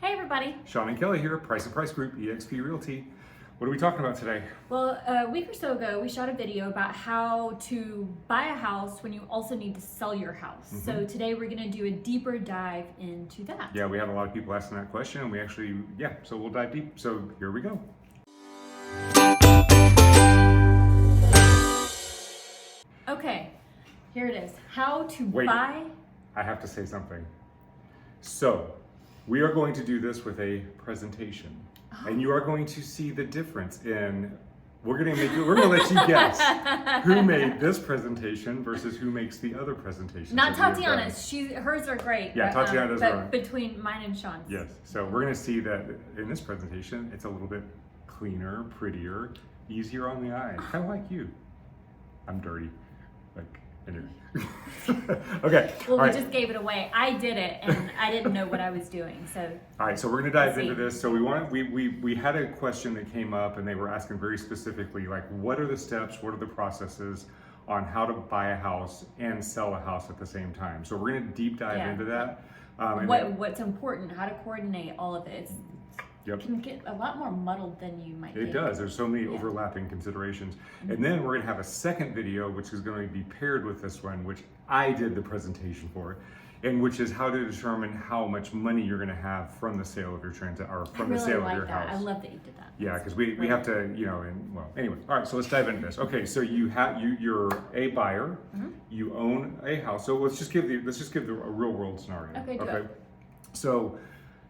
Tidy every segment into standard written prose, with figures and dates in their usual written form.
Hey everybody. Sean and Kelly here, Price and Price Group, eXp Realty. What are we talking about today? Well, a week or so ago, we shot a video about how to buy a house when you also need to sell your house. So today we're going to do a deeper dive into that. Yeah, we have a lot of people asking that question, and we actually, so we'll dive deep. So here we go. Okay, here it is. How to Wait, buy. I have to say something. So, we are going to do this with a presentation. And you are going to see the difference in, we're gonna let you guess who made this presentation versus who makes the other presentation. Not Tatiana's, hers are great. Yeah, Tatiana's but are. between mine and Sean's. Yes, so we're gonna see that in this presentation, it's a little bit cleaner, prettier, easier on the eye, kind of like you. I'm dirty, like, anyway. Okay. Well, we just gave it away. I did it, and I didn't know what I was doing. So. All right, so we're going to dive into this. So we had a question that came up, and they were asking very specifically, like, what are the steps, what are the processes on how to buy a house and sell a house at the same time? So we're going to deep dive into that. What's important? How to coordinate all of it? It can get a lot more muddled than you might think. It does. There's so many overlapping considerations. And then we're going to have a second video, which is going to be paired with this one, which I did the presentation for, and which is how to determine how much money you're going to have from the sale of your the sale of your house. I love that you did that. Yeah, because we have to, anyway. All right, so let's dive into this. Okay, so you're a buyer, you own a house. So let's just give a real world scenario. Okay. So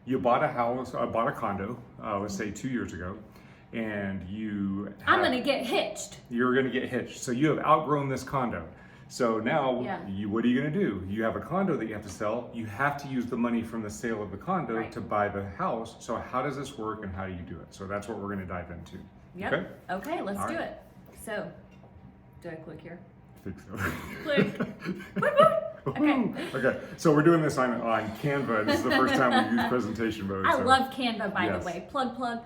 you bought a condo, let's say 2 years ago, and I'm gonna get hitched. You're gonna get hitched. So you have outgrown this condo. So now, what are you gonna do? You have a condo that you have to sell. You have to use the money from the sale of the condo to buy the house. So how does this work and how do you do it? So that's what we're gonna dive into. Yep. Okay, let's do it. So, do I click here? I think so. Click. Okay, so we're doing this on Canva. This is the first time we use presentation mode. I love Canva, by the way. Plug. Plug.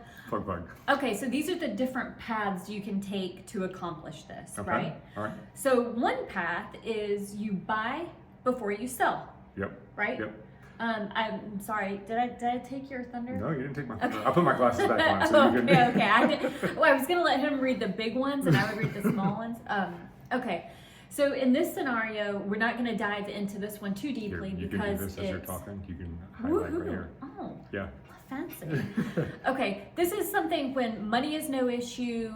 Okay, so these are the different paths you can take to accomplish this, right? All right. So one path is you buy before you sell. Yep. Right? Yep. I'm sorry. Did I take your thunder? No, you didn't take my thunder. I put my glasses back on, so you can. Okay. I was gonna let him read the big ones, and I would read the small ones. Okay. So in this scenario, we're not going to dive into this one too deeply you because can do this as you're talking. You can highlight right here. Oh, yeah, fancy. Okay, this is something when money is no issue,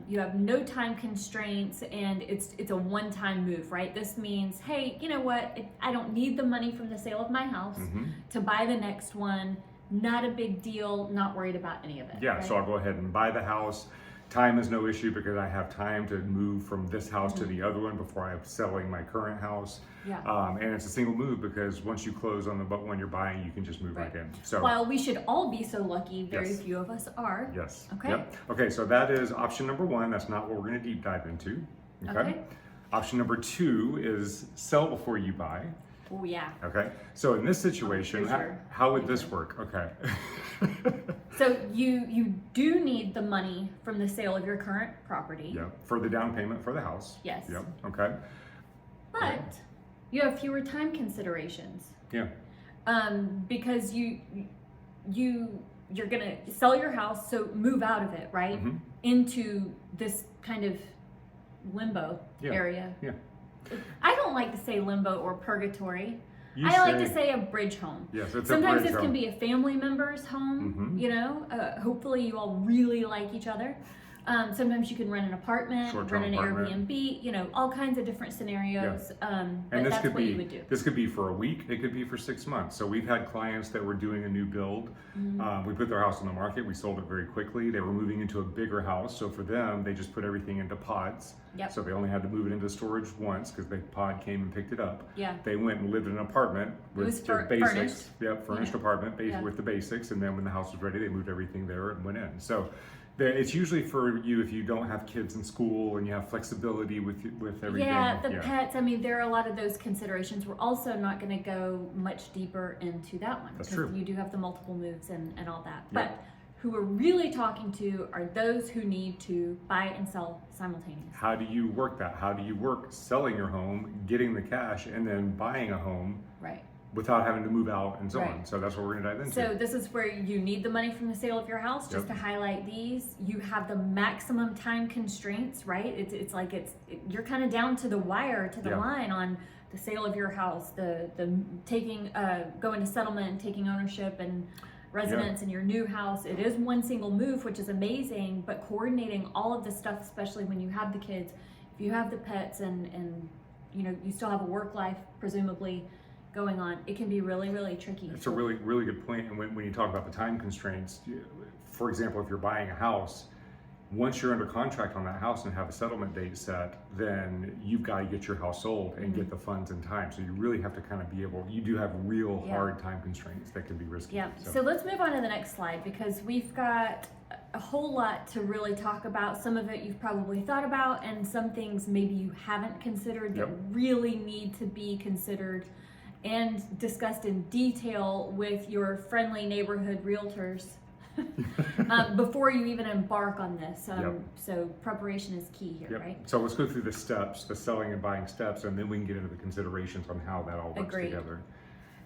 you have no time constraints, and it's a one-time move, right? This means, hey, you know what? I don't need the money from the sale of my house to buy the next one. Not a big deal. Not worried about any of it. Yeah. Right? So I'll go ahead and buy the house. Time is no issue because I have time to move from this house to the other one before I'm selling my current house. Yeah. And it's a single move because once you close on the one you're buying, you can just move right in. So while we should all be so lucky, very few of us are. Yes. Okay. Yep. Okay, so that is option number one. That's not what we're going to deep dive into. Okay. Option number two is sell before you buy. Oh yeah. Okay. So in this situation, how would this work? Okay. So you do need the money from the sale of your current property. Yeah. For the down payment for the house. Yes. Yep. Okay. But you have fewer time considerations. Yeah. Because you're gonna sell your house, so move out of it, right? Into this kind of limbo area. Yeah. I don't like to say limbo or purgatory. I like to say a bridge home. Yes, it's Sometimes a bridge this can be a family member's home, hopefully you all really like each other. Sometimes you can rent an apartment, rent an Airbnb, all kinds of different scenarios. And but this that's could what you would do. This could be for a week, it could be for 6 months. So we've had clients that were doing a new build. We put their house on the market, we sold it very quickly. They were moving into a bigger house. So for them, they just put everything into pods. Yep. So they only had to move it into storage once because the pod came and picked it up. Yeah. They went and lived in an apartment with the basics. Furnished. Yep, furnished apartment with the basics. And then when the house was ready, they moved everything there and went in. So it's usually for you if you don't have kids in school and you have flexibility with everything. Yeah, the pets. I mean, there are a lot of those considerations. We're also not going to go much deeper into that one. That's true. You do have the multiple moves and all that. Yeah. But who we're really talking to are those who need to buy and sell simultaneously. How do you work that? How do you work selling your home, getting the cash, and then buying a home? Right. without having to move out and so Right. on. So that's what we're gonna dive into. So this is where you need the money from the sale of your house. Just Yep. to highlight these, you have the maximum time constraints, right? It's like you're kind of down to the wire, to the Yeah. line on the sale of your house, the taking going to settlement and taking ownership and residence in your new house. It is one single move, which is amazing, but coordinating all of this stuff, especially when you have the kids, if you have the pets and you know, you still have a work life presumably going on, it can be really, really tricky. It's a really, really good point. And when you talk about the time constraints, for example, if you're buying a house, once you're under contract on that house and have a settlement date set, then you've got to get your house sold and get the funds in time. So you really have to kind of be able, you do have real hard time constraints that can be risky. Yeah, so let's move on to the next slide, because we've got a whole lot to really talk about. Some of it you've probably thought about, and some things maybe you haven't considered that really need to be considered and discussed in detail with your friendly neighborhood realtors before you even embark on this. So preparation is key here, right? So let's go through the steps, the selling and buying steps, and then we can get into the considerations on how that all works together.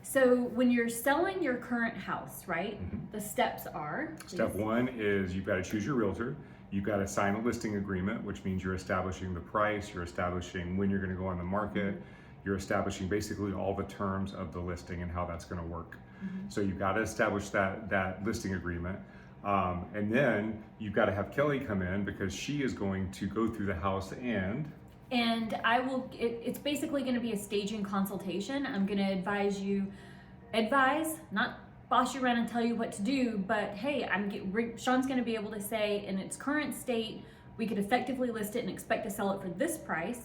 So when you're selling your current house, right, the steps are? Step one is you've got to choose your realtor. You've got to sign a listing agreement, which means you're establishing the price, you're establishing when you're going to go on the market, you're establishing basically all the terms of the listing and how that's going to work. So you've got to establish that listing agreement. And then you've got to have Kelly come in, because she is going to go through the house and it's basically going to be a staging consultation. I'm going to advise, not boss you around and tell you what to do, but hey, Sean's going to be able to say, in its current state, we could effectively list it and expect to sell it for this price.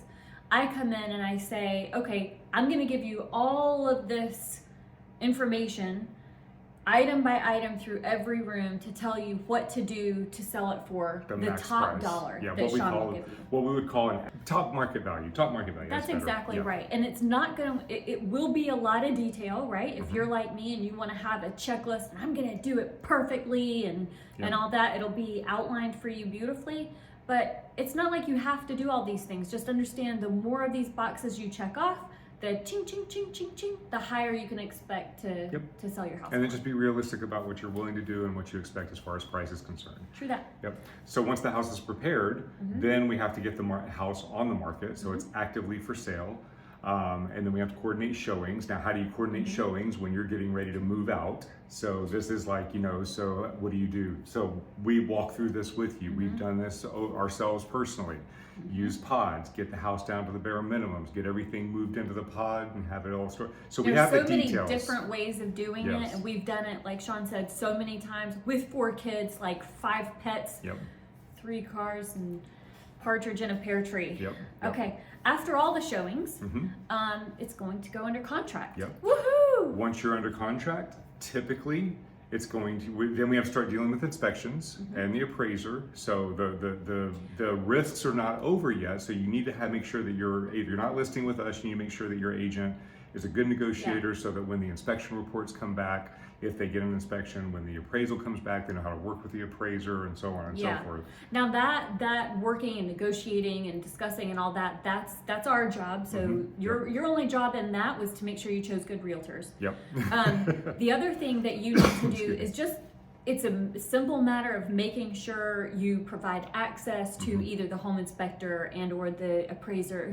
I come in and I say, okay, I'm going to give you all of this information, item by item, through every room to tell you what to do to sell it for the top price. dollar that what Sean will give you. What we would call an top market value. That's exactly right. And it's not going to, it will be a lot of detail, right? If you're like me and you want to have a checklist and I'm going to do it perfectly and all that, it'll be outlined for you beautifully. But it's not like you have to do all these things. Just understand, the more of these boxes you check off, the ching, ching, ching, ching, ching, the higher you can expect to sell your house. And then just be realistic about what you're willing to do and what you expect as far as price is concerned. True that. So once the house is prepared, then we have to get the house on the market, so it's actively for sale. And then we have to coordinate showings. Now, how do you coordinate showings when you're getting ready to move out? So this is like, so what do you do? So we walk through this with you. We've done this ourselves personally. Use pods, get the house down to the bare minimums, get everything moved into the pod and have it all stored. So we have the details. There's so many different ways of doing it, and we've done it, like Sean said, so many times with 4 kids, like 5 pets, 3 cars, and partridge in a pear tree. Okay, after all the showings, it's going to go under contract. Woohoo! Once you're under contract, typically it's going to, then we have to start dealing with inspections and the appraiser. So the risks are not over yet. So you need to make sure that if you're not listing with us, you need to make sure that your agent is a good negotiator, so that when the inspection reports come back, if they get an inspection, when the appraisal comes back, they know how to work with the appraiser and so on and so forth. Now that working and negotiating and discussing and all that, that's our job. So your only job in that was to make sure you chose good realtors. The other thing that you need to do is it's a simple matter of making sure you provide access to either the home inspector and or the appraiser,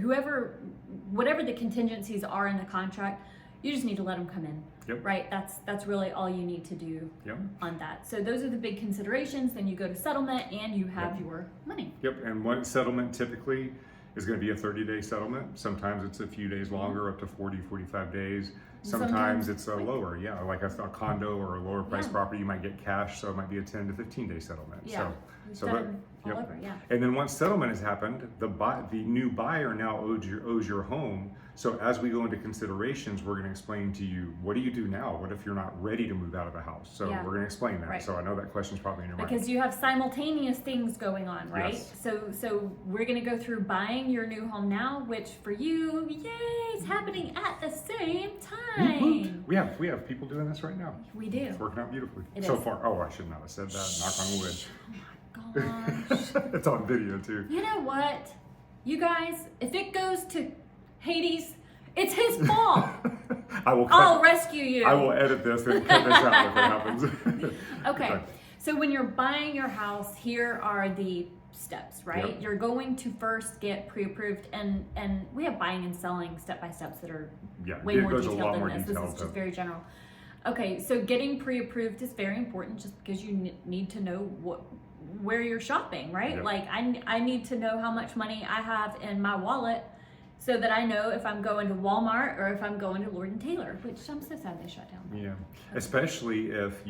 whatever the contingencies are in the contract. You just need to let them come in. Right? That's really all you need to do on that. So those are the big considerations. Then you go to settlement and you have your money. And one settlement typically is going to be a 30-day settlement. Sometimes it's a few days longer, up to 40, 45 days. Sometimes it's a lower, like a condo or a lower price property, you might get cash, so it might be a 10 to 15-day settlement. And then once settlement has happened, the new buyer now owes your home. So as we go into considerations, we're going to explain to you, what do you do now? What if you're not ready to move out of the house? So we're going to explain that. So I know that question's probably in your mind. Because you have simultaneous things going on, right? So we're going to go through buying your new home now, which for you, yay, it's happening at the same time. We have people doing this right now. We do. It's working out beautifully so far. Oh, I should not have said that. Knock on wood. Oh my gosh. It's on video too. You know what? You guys, if it goes to Hades, It's his fault. I'll rescue you. I will edit this and cut this out if it happens. Okay. So when you're buying your house, here are the steps, right? Yep. You're going to first get pre-approved, and we have buying and selling step-by-steps that are way more goes a detailed lot than more this. detail, This is just so. very general. Okay, so getting pre-approved is very important just because you need to know where you're shopping, right? Yep. Like I need to know how much money I have in my wallet so that I know if I'm going to Walmart or if I'm going to Lord & Taylor, which I'm so sad they shut down. Yeah, especially if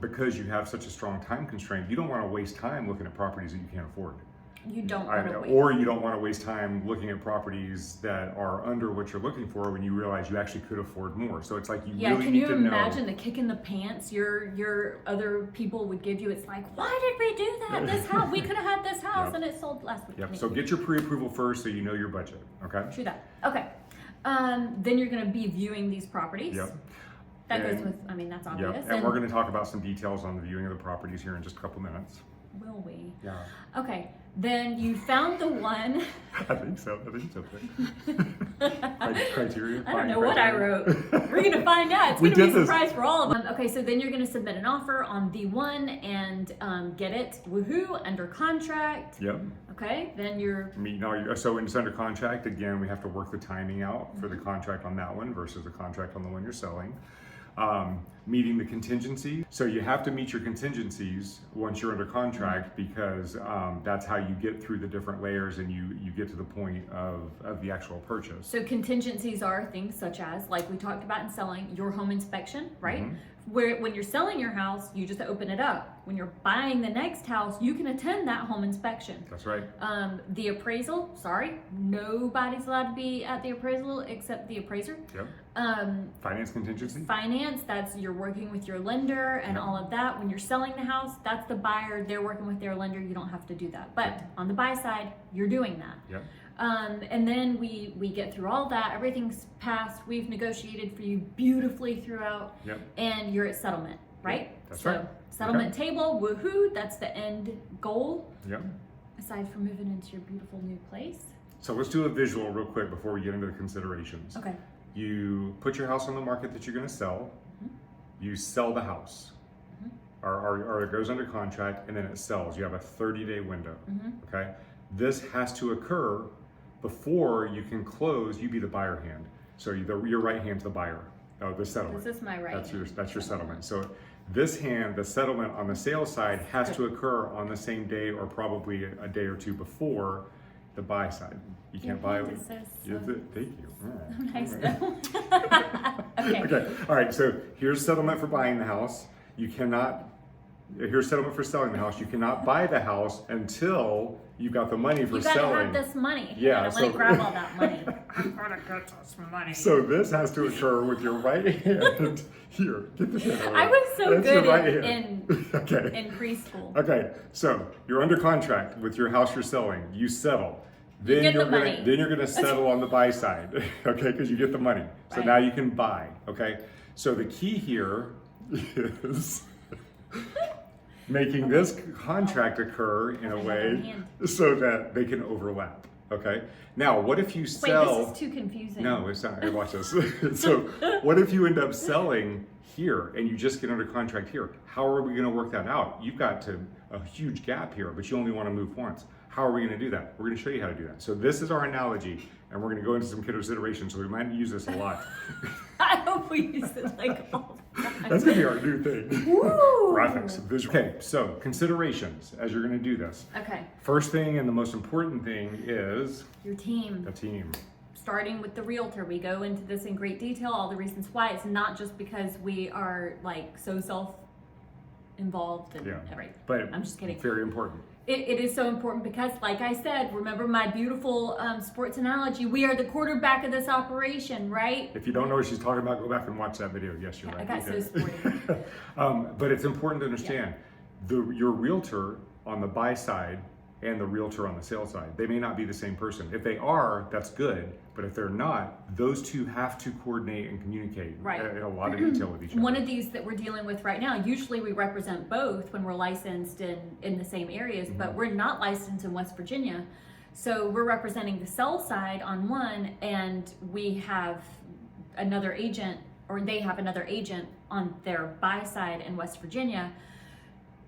because you have such a strong time constraint, you don't want to waste time looking at properties that you can't afford. You don't want to wait. Or you don't want to waste time looking at properties that are under what you're looking for when you realize you actually could afford more. So it's like you really need to know. Can you imagine the kick in the pants your other people would give you? It's like, why did we do that? This house, we could have had this house and it sold last week. Yep. So get your pre-approval first so you know your budget, okay? True that. Okay. Then you're going to be viewing these properties. Yep. That goes with, that's obvious. Yep. And we're going to talk about some details on the viewing of the properties here in just a couple minutes. Will we? Yeah. Okay. Then you found the one. I think so. Criteria. I don't know what I wrote. We're going to find out. It's going to be a surprise for all of them. Okay, so then you're going to submit an offer on the one and get it, woohoo, under contract. Yep. Okay, then you're... So when it's under contract, again, we have to work the timing out for the contract on that one versus the contract on the one you're selling. Meeting the contingency. So you have to meet your contingencies once you're under contract because that's how you get through the different layers and you get to the point of the actual purchase. So contingencies are things such as, like we talked about in selling, your home inspection, right? Mm-hmm. Where when you're selling your house, you just open it up. When you're buying the next house, you can attend that home inspection. That's right. The appraisal, nobody's allowed to be at the appraisal except the appraiser. Yep. Finance contingency. Finance, that's you're working with your lender and all of that. When you're selling the house, that's the buyer. They're working with their lender. You don't have to do that. But on the buy side, you're doing that. Yep. And then we get through all that. Everything's passed. We've negotiated for you beautifully throughout. Yep. And you're at settlement, right? Yep. That's right. Settlement table, woohoo, that's the end goal. Yep. Aside from moving into your beautiful new place. So let's do a visual real quick before we get into the considerations. Okay. You put your house on the market that you're going to sell. Mm-hmm. You sell the house. Mm-hmm. Or it goes under contract and then it sells. You have a 30-day window. Mm-hmm. Okay. This has to occur before you can close. You be the buyer hand. So your right hand's the buyer. The settlement. This is my right hand. That's your settlement. So this hand, the settlement on the sales side, has to occur on the same day or probably a day or two before the buy side. You can't buy it. Thank you. Nice though. Okay. All right. So here's settlement for buying the house. Here's settlement for selling the house. You cannot buy the house until you've got the money for selling. You gotta have this money. Yeah. Let me grab all that money. I'm gonna get this money. So this has to occur with your right hand. Here, get the pen over. I was so That's good right in preschool. Okay, so you're under contract with your house you're selling. You settle. Then you're gonna settle on the buy side, okay? Because you get the money. So right. Now you can buy, okay? So the key here is making this contract occur in a way so that they can overlap, okay? Now, what if you sell... Wait, this is too confusing. No, it's not. Watch this. So what if you end up selling here and you just get under contract here? How are we going to work that out? You've got a huge gap here, but you only want to move once. How are we going to do that? We're going to show you how to do that. So this is our analogy, and we're going to go into some considerations, so we might use this a lot. I hope we use it like all the time. That's going to be our new thing. Woo! Graphics, visual. Okay, so considerations as you're going to do this. Okay. First thing and the most important thing is... your team. The team. Starting with the realtor, we go into this in great detail, all the reasons why. It's not just because we are like so self-involved and everything. But I'm just kidding. Very important. It is so important because, like I said, remember my beautiful sports analogy, we are the quarterback of this operation, right? If you don't know what she's talking about, go back and watch that video. Yes, you're right. I got so sporty. But it's important to understand, your realtor on the buy side and the realtor on the sale side, they may not be the same person. If they are, that's good. But if they're not, those two have to coordinate and communicate in a lot of detail with each other. One of these that we're dealing with right now, usually we represent both when we're licensed in the same areas, but we're not licensed in West Virginia. So we're representing the sell side on one, and we have another agent, or they have another agent on their buy side in West Virginia.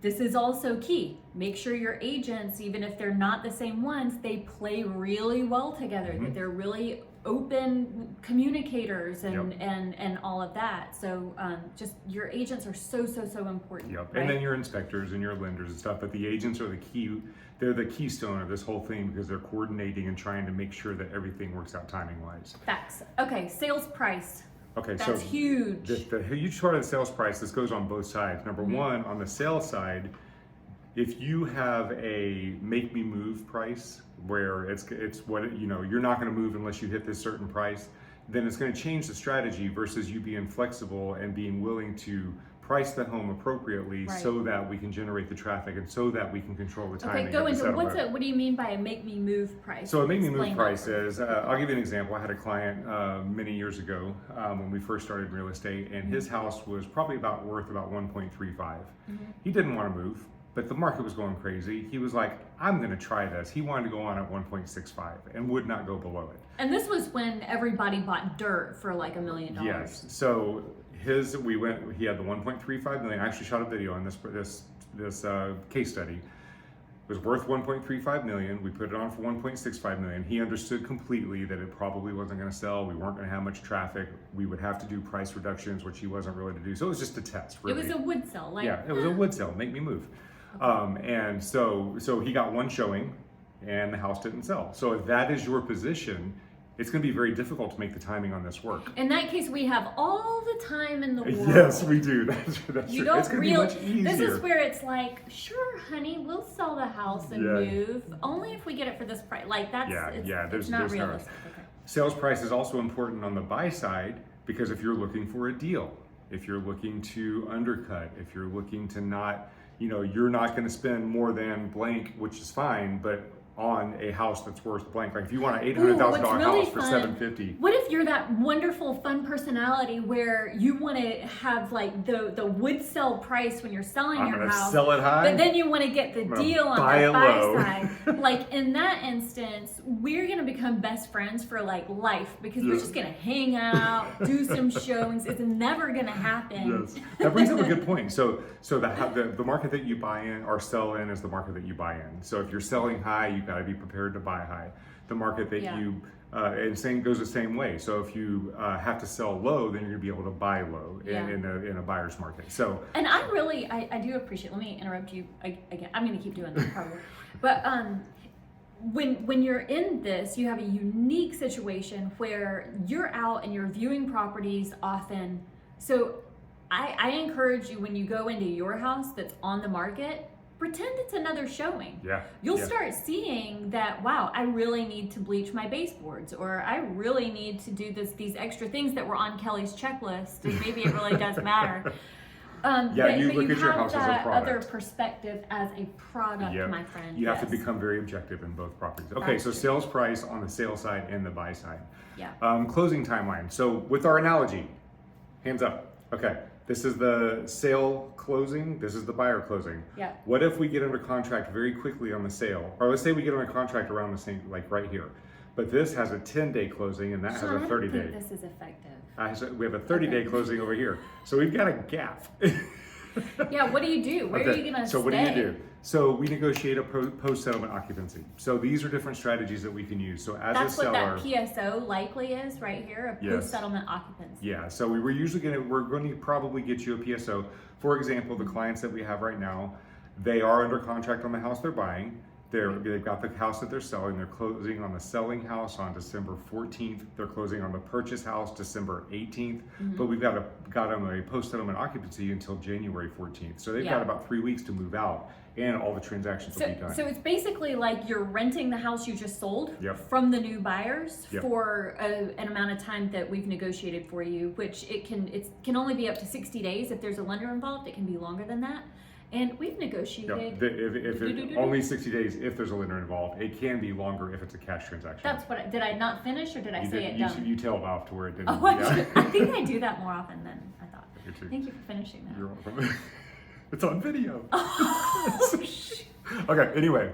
This is also key. Make sure your agents, even if they're not the same ones, they play really well together, that they're really open communicators and all of that. So just your agents are so important. Yep. Right? And then your inspectors and your lenders and stuff, but the agents are the key. They're the keystone of this whole thing because they're coordinating and trying to make sure that everything works out timing wise. Facts. Okay, sales price. Okay, That's so huge. The huge part of the sales price, this goes on both sides. Number one, on the sales side, if you have a make me move price where it's what, you know, you're not going to move unless you hit this certain price, then it's going to change the strategy versus you being flexible and being willing to price the home appropriately so that we can generate the traffic and so that we can control the timing. Okay, go into what do you mean by a make me move price? So a make me move Explain price that. is, I'll give you an example. I had a client many years ago when we first started real estate, and his house was probably worth about 1.35. He didn't want to move, but the market was going crazy. He was like, I'm going to try this. He wanted to go on at 1.65 and would not go below it. And this was when everybody bought dirt for like $1 million. Yes. So he had the 1.35 million. I actually shot a video on this case study. It was worth 1.35 million. We put it on for 1.65 million. He understood completely that it probably wasn't going to sell. We weren't going to have much traffic. We would have to do price reductions, which he wasn't willing to do. So it was just a test. Really. It was a wood sell. It was a wood sell. Make me move. And so he got one showing, and the house didn't sell. So if that is your position, it's going to be very difficult to make the timing on this work. In that case, we have all the time in the world. Yes, we do. That's you true. don't It's going to be much easier. This is where it's like, sure, honey, we'll sell the house and move, only if we get it for this price. Like that's it's not realistic. Okay. Sales price is also important on the buy side because if you're looking for a deal, if you're looking to undercut, if you're looking to not, you're not going to spend more than blank, which is fine, but on a house that's worth blank. Like if you want an $800,000 house for $750. What if you're that wonderful, fun personality where you want to have like the wood sell price when you're selling your house, sell it high, but then you want to get the deal on the buy side. Like in that instance, we're gonna become best friends for like life because we're just gonna hang out, do some showings. It's never gonna happen. Yes, that brings up a good point. So the market that you buy in or sell in is the market that you buy in. So if you're selling high, you've got to be prepared to buy high. The market that you and same goes the same way. So if you have to sell low, then you're going to be able to buy low in a buyer's market. So and I do appreciate. Let me interrupt you again. I'm going to keep doing this probably, but when you're in this, you have a unique situation where you're out and you're viewing properties often. So I encourage you when you go into your house that's on the market, pretend it's another showing. You'll start seeing that, wow, I really need to bleach my baseboards, or I really need to do these extra things that were on Kelly's checklist, and maybe it really does matter. You look at your house as a product. Other perspective as a product, my friend. You have to become very objective in both properties. Okay, so sales price on the sales side and the buy side. Closing timeline. So with our analogy, hands up. Okay. This is the sale closing. This is the buyer closing. What if we get under contract very quickly on the sale? Or let's say we get under contract around the same, like right here. But this has a 10-day closing and that has a 30-day. I don't think this is effective. We have a 30-day closing over here. So we've got a gap. What do you do? Where are you going to stay? So what do you do? So we negotiate a post-settlement occupancy. So these are different strategies that we can use. So as a seller, that's what that PSO likely is right here, a post-settlement occupancy. Yeah, so we're going to probably get you a PSO. For example, the clients that we have right now, they are under contract on the house they're buying. They've got the house that they're selling. They're closing on the selling house on December 14th. They're closing on the purchase house December 18th. But we've got them a post-settlement occupancy until January 14th. So they've got about 3 weeks to move out, and all the transactions will be done. So it's basically like you're renting the house you just sold from the new buyers for an amount of time that we've negotiated for you, which it can only be up to 60 days. If there's a lender involved, it can be longer than that. And we've negotiated. Only 60 days if there's a lender involved. It can be longer if it's a cash transaction. That's what. Did I not finish, or did I say it done? You tailed off to where it didn't. I think I do that more often than I thought. Thank you for finishing that. You're welcome. It's on video. Oh, Okay, anyway.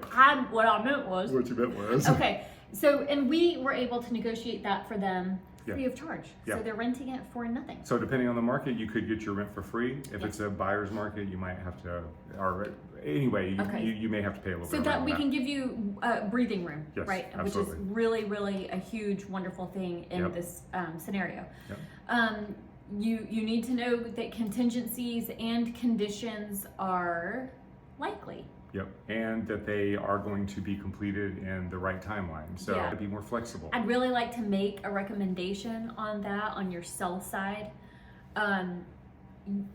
what I meant was. What you meant was. Okay, so, and we were able to negotiate that for them free Yeah. of charge. Yeah. So they're renting it for nothing. So depending on the market, you could get your rent for free. If Yes. it's a buyer's market, you might have to, or anyway, Okay. you may have to pay a little So bit. that around we can give you breathing room, Yes, right? absolutely. Which is really, really a huge, wonderful thing in Yep. this scenario. Yep. You need to know that contingencies and conditions are likely. Yep, and that they are going to be completed in the right timeline. So Yeah. to be more flexible. I'd really like to make a recommendation on that on your sell side.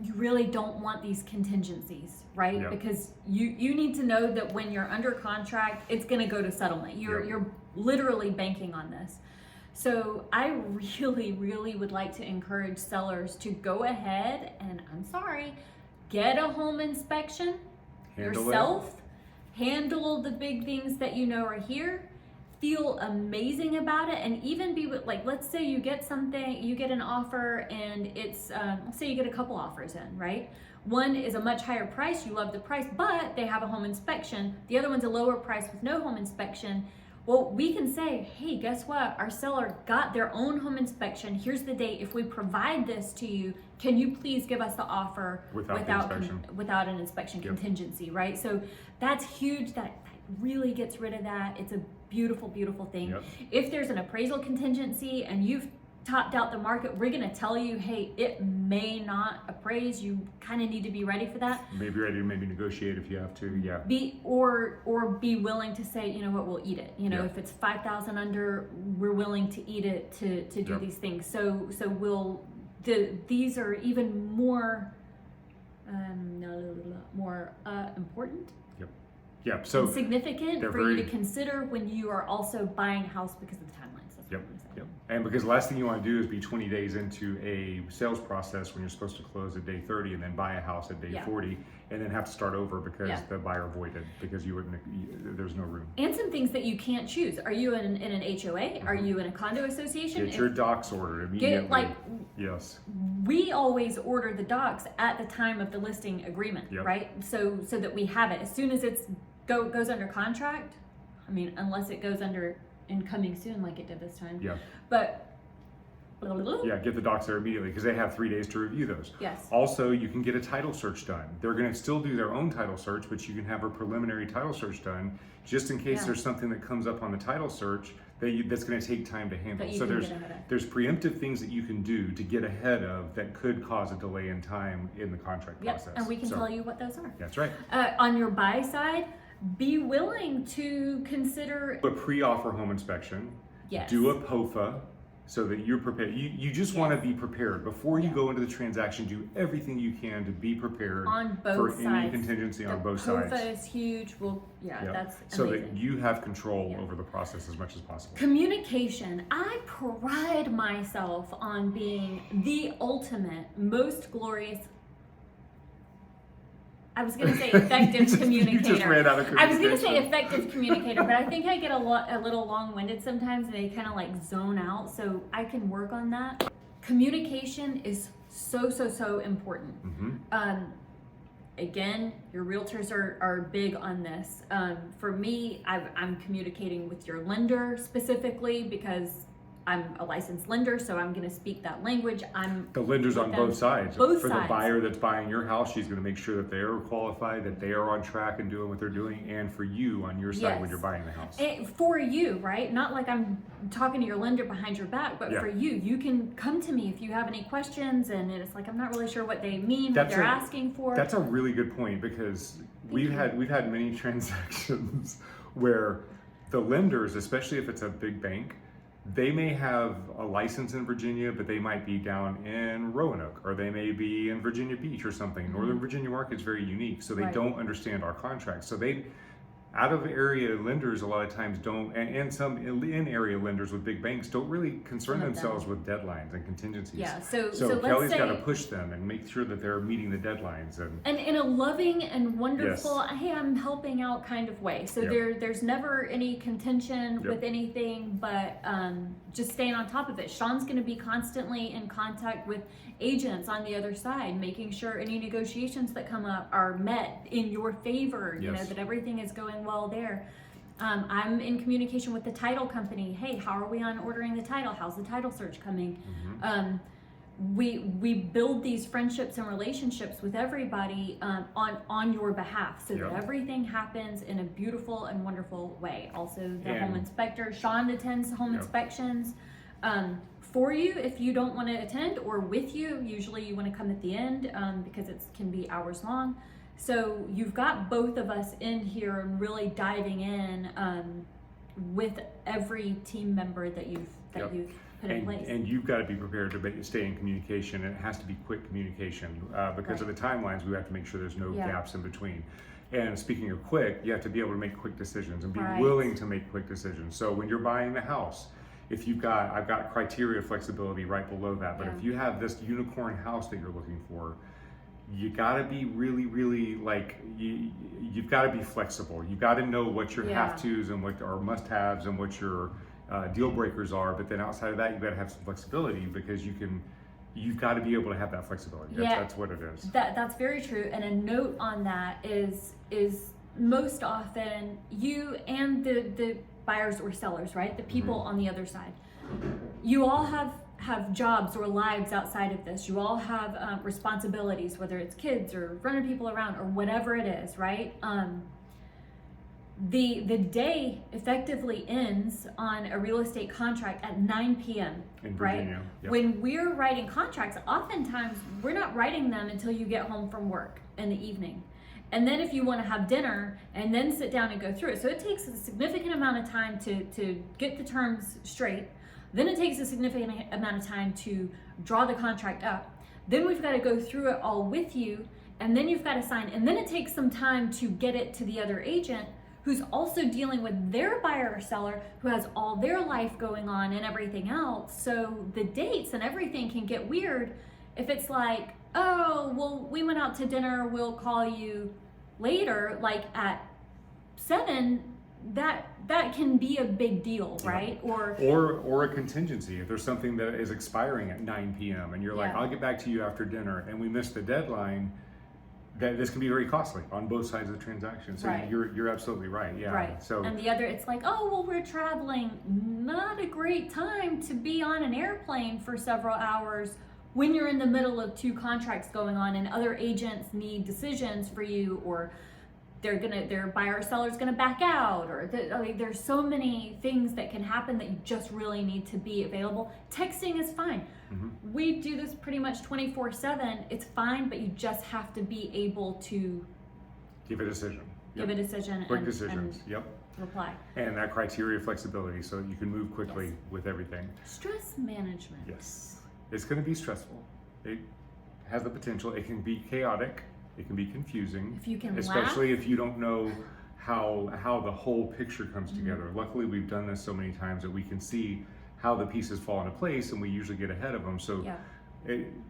You really don't want these contingencies, right? Yeah. Because you need to know that when you're under contract, it's going to go to settlement. You're literally banking on this. So I really, really would like to encourage sellers to go ahead and, I'm sorry, get a home inspection Handle yourself. Handle the big things that you know are here. Feel amazing about it, and even be with, like, let's say you get something, you get an offer, and it's let's say you get a couple offers in, right? One is a much higher price, you love the price, but they have a home inspection. The other one's a lower price with no home inspection. Well, we can say, hey, guess what? Our seller got their own home inspection. Here's the date. If we provide this to you, can you please give us the offer Without an inspection Yep. contingency, right? So that's huge. That really gets rid of that. It's a beautiful, beautiful thing. Yep. If there's an appraisal contingency and you've topped out the market, we're going to tell you, hey, it may not appraise. You kind of need to be ready for that. Maybe ready to maybe negotiate if you have to. Yeah. Be be willing to say, you know what, we'll eat it. You know, Yeah. if it's 5,000 under, we're willing to eat it to do Yep. these things. So these are even more important. Yeah. So And significant they're for you very- to consider when you are also buying a house because of the timelines. That's what Yep. I'm gonna say. Yep. And because the last thing you want to do is be 20 days into a sales process when you're supposed to close at day 30 and then buy a house at day Yeah. 40 and then have to start over because Yeah. the buyer voided because there's no room. And some things that you can't choose. Are you in an HOA? Are you in a condo association? Get your docs ordered immediately. Yes. We always order the docs at the time of the listing agreement, Yep. right? So that we have it as soon as it's goes under contract. I mean, unless it goes under incoming soon like it did this time. Yeah. But Yeah, get the docs there immediately because they have 3 days to review those. Yes. Also, you can get a title search done. They're going to still do their own title search, but you can have a preliminary title search done just in case Yeah. there's something that comes up on the title search that's going to take time to handle. That you So can there's get ahead of. there's preemptive things that you can do to get ahead of that could cause a delay in time in the contract Yep, process. and we can So, tell you what those are. That's right. On your buy side, be willing to consider. A pre-offer home inspection. Yes. Do a POFA so that you're prepared. You just want to be prepared before you Yeah. go into the transaction. Do everything you can to be prepared On both for sides. any contingency on both sides. The POFA is huge. Yeah. That's so amazing. that you have control Yeah. over the process as much as possible. Communication. I pride myself on being the ultimate, most glorious. I was going to say effective communicator. You just ran out of I was going to say communication. effective communicator, but I think I get a little long-winded sometimes, and they kind of like zone out. So I can work on that. Communication is so important. Mm-hmm. Again, your realtors are big on this. For me, I'm communicating with your lender specifically because I'm a licensed lender, so I'm going to speak that language. The lender's on with them. both sides. Both For sides. the buyer that's buying your house, she's going to make sure that they are qualified, that they are on track and doing what they're doing, and for you on your side when Yes. you're buying the house. For you, right? Not like I'm talking to your lender behind your back, but Yeah. for you can come to me if you have any questions, and it's like I'm not really sure what they mean, That's what they're a- asking for. That's a really good point because we've had many transactions where the lenders, especially if it's a big bank, they may have a license in Virginia, but they might be down in Roanoke, or they may be in Virginia Beach or something. Northern Virginia market is very unique, so they Right. don't understand our contracts. So they, out of area lenders, a lot of times don't, and some in area lenders with big banks don't really concern Some of them. themselves with deadlines and contingencies. Yeah, so So let's Kelly's say, got to push them and make sure that they're meeting the deadlines and and in a loving and wonderful, hey, I'm helping out kind of way. So Yep. there's never any contention Yep. with anything, but just staying on top of it. Sean's going to be constantly in contact with agents on the other side, making sure any negotiations that come up are met in your favor, you know, that everything is going well there. I'm in communication with the title company. Hey, how are we on ordering the title? How's the title search coming? We build these friendships and relationships with everybody on your behalf, so that everything happens in a beautiful and wonderful way. Also, the home inspector, Sean, attends home inspections for you if you don't want to attend, or with you. Usually you want to come at the end because it can be hours long. So you've got both of us in here and really diving in with every team member that you've put in place. And you've got to be prepared to stay in communication, and it has to be quick communication because of the timelines. We have to make sure there's no gaps in between. And speaking of quick, you have to be able to make quick decisions and be willing to make quick decisions. So when you're buying the house, if you've got, I've got criteria flexibility right below that, but if you have this unicorn house that you're looking for, you got to be really, really like, you've got to be flexible. You've got to know what your have-tos and what are must-haves and what your deal breakers are. But then outside of that, you've got to have some flexibility, because you've got to be able to have that flexibility. That's what it is. That's very true. And a note on that is most often you and the buyers or sellers, right? The people on the other side, you all have jobs or lives outside of this. You all have responsibilities, whether it's kids or running people around or whatever it is, right? The day effectively ends on a real estate contract at 9 p.m. in Virginia. Right? When we're writing contracts, oftentimes we're not writing them until you get home from work in the evening. And then if you want to have dinner and then sit down and go through it. So it takes a significant amount of time to get the terms straight. Then it takes a significant amount of time to draw the contract up. Then we've got to go through it all with you, and then you've got to sign. And then it takes some time to get it to the other agent, who's also dealing with their buyer or seller, who has all their life going on and everything else. So the dates and everything can get weird if it's like, oh, well, we went out to dinner, we'll call you later, like at 7, that can be a big deal, right? Or a contingency. If there's something that is expiring at 9 p.m. and you're like, I'll get back to you after dinner, and we missed the deadline, that this can be very costly on both sides of the transaction. So you're absolutely right. Yeah. Right. So and the other, it's like, oh, well, we're traveling. Not a great time to be on an airplane for several hours when you're in the middle of 2 contracts going on and other agents need decisions for you, or their buyer or seller's gonna back out, or there's so many things that can happen that you just really need to be available. Texting is fine. We do this pretty much 24/7. It's fine, but you just have to be able to give a decision. Give a decision. Quick decisions. Reply. And that criteria flexibility, so you can move quickly with everything. Stress management. Yes. It's going to be stressful. It has the potential. It can be chaotic. It can be confusing. If you can especially if you don't know how the whole picture comes together. Luckily, we've done this so many times that we can see how the pieces fall into place, and we usually get ahead of them. So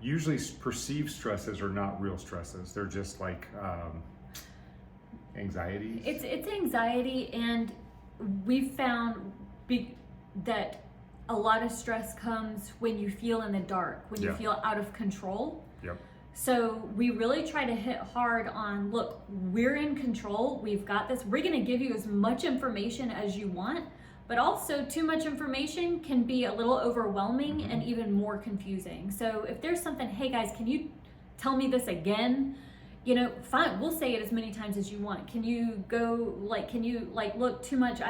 usually perceived stresses are not real stresses. They're just like anxieties. It's anxiety, and we've found that a lot of stress comes when you feel in the dark, when you feel out of control. So we really try to hit hard on, look, we're in control, we've got this, we're gonna give you as much information as you want, but also too much information can be a little overwhelming and even more confusing. So if there's something, hey guys, can you tell me this again? You know, fine, we'll say it as many times as you want. Can you go, like, look, too much,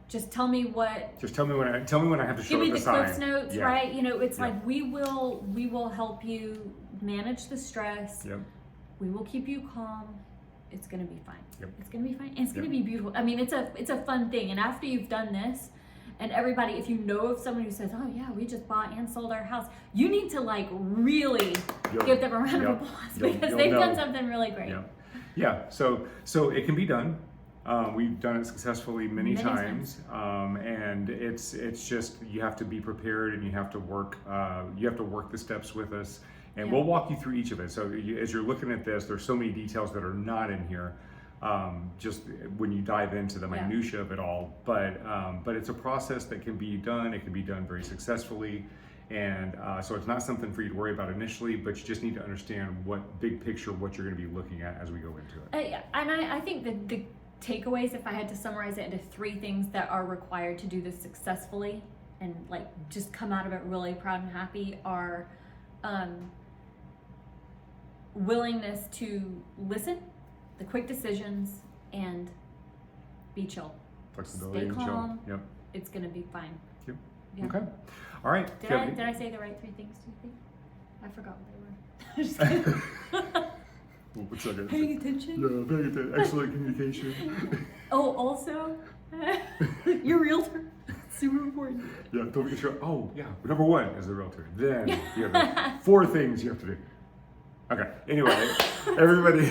just tell me what. Just tell me when I have to show up the sign. Give me the Cliffs Notes, right? You know, it's like we will help you manage the stress. We will keep you calm. It's gonna be fine. It's gonna be fine. And it's gonna be beautiful. I mean, it's a fun thing. And after you've done this, and everybody, if you know of someone who says, "Oh yeah, we just bought and sold our house," you need to like really give them a round of applause because they've done something really great. So it can be done. We've done it successfully many times. And it's just, you have to be prepared, and you have to work the steps with us, and we'll walk you through each of it. So as you're looking at this, there's so many details that are not in here, just when you dive into the minutia of it all. But it's a process that can be done. It can be done very successfully, And so it's not something for you to worry about initially, but you just need to understand what big picture, what you're going to be looking at as we go into it. I think that the takeaways, if I had to summarize it into 3 things that are required to do this successfully and like just come out of it really proud and happy, are willingness to listen, the quick decisions, and be chill. Flexibility Stay and calm. chill. Yep. It's gonna be fine. Yep. Yeah. Okay. All right. Did I say the right 3 things, do you think? I forgot what they were. Just kidding. What's that gonna Paying say? attention. Yeah, paying attention. Excellent communication. Oh, also, your realtor. Super important. Yeah, don't forget your. Oh, yeah. Number 1 is the realtor. Then you have 4 things you have to do. Okay. Anyway, everybody.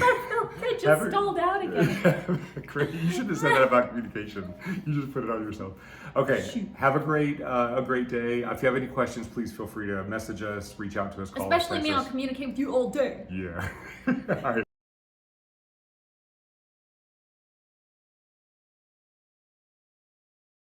It just stalled out again. Great. You shouldn't have said that about communication. You just put it on yourself. Okay. Shoot. Have a great day. If you have any questions, please feel free to message us, reach out to us, call Especially us, me, text I'll us. communicate with you all day. Yeah. All right.